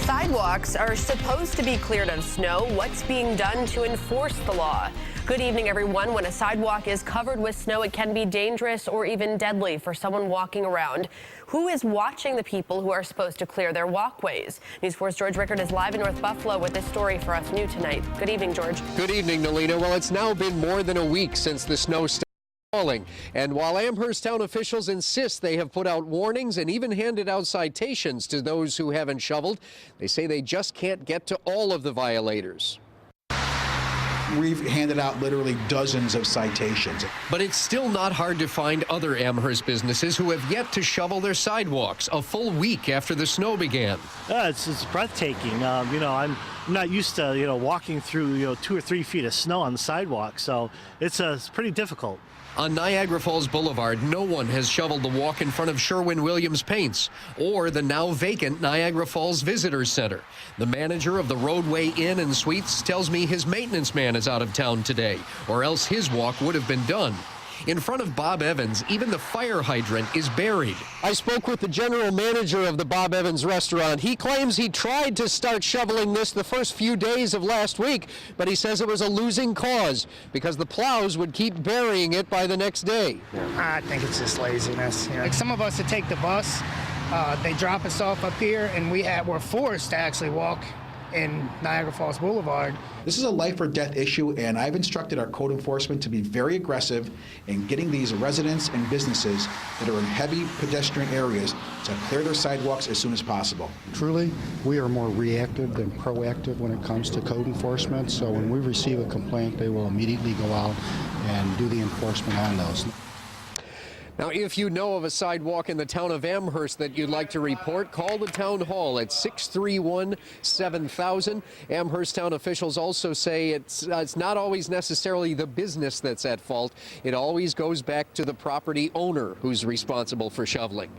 Sidewalks are supposed to be cleared of snow. What's being done to enforce the law? Good evening, everyone. When a sidewalk is covered with snow, it can be dangerous or even deadly for someone walking around. Who is watching the people who are supposed to clear their walkways? News 4's George Rickard is live in North Buffalo with this story for us new tonight. Good evening, George. Good evening, Nalina. Well, it's now been more than a week since the snow started falling. And while Amherst town officials insist they have put out warnings and even handed out citations to those who haven't shoveled, they say they just can't get to all of the violators. We've handed out literally dozens of citations. But it's still not hard to find other Amherst businesses who have yet to shovel their sidewalks a full week after the snow began. It's breathtaking. I'm not used to, walking through, 2 or 3 feet of snow on the sidewalk, so it's pretty difficult. On Niagara Falls Boulevard, no one has shoveled the walk in front of Sherwin-Williams Paints or the now vacant Niagara Falls Visitor Center. The manager of the Roadway Inn and Suites tells me his maintenance man is out of town today, or else his walk would have been done. In front of Bob Evans, even the fire hydrant is buried. I spoke with the general manager of the Bob Evans restaurant. He claims he tried to start shoveling this the first few days of last week, but he says it was a losing cause because the plows would keep burying it by the next day. I think it's just laziness. Like some of us that take the bus, they drop us off up here, and we're forced to actually walk in Niagara Falls Boulevard. This is a life or death issue, and I've instructed our code enforcement to be very aggressive in getting these residents and businesses that are in heavy pedestrian areas to clear their sidewalks as soon as possible. Truly, we are more reactive than proactive when it comes to code enforcement, so when we receive a complaint, they will immediately go out and do the enforcement on those. Now, if you know of a sidewalk in the town of Amherst that you'd like to report, call the town hall at 631-7000. Amherst town officials also say it's not always necessarily the business that's at fault. It always goes back to the property owner who's responsible for shoveling.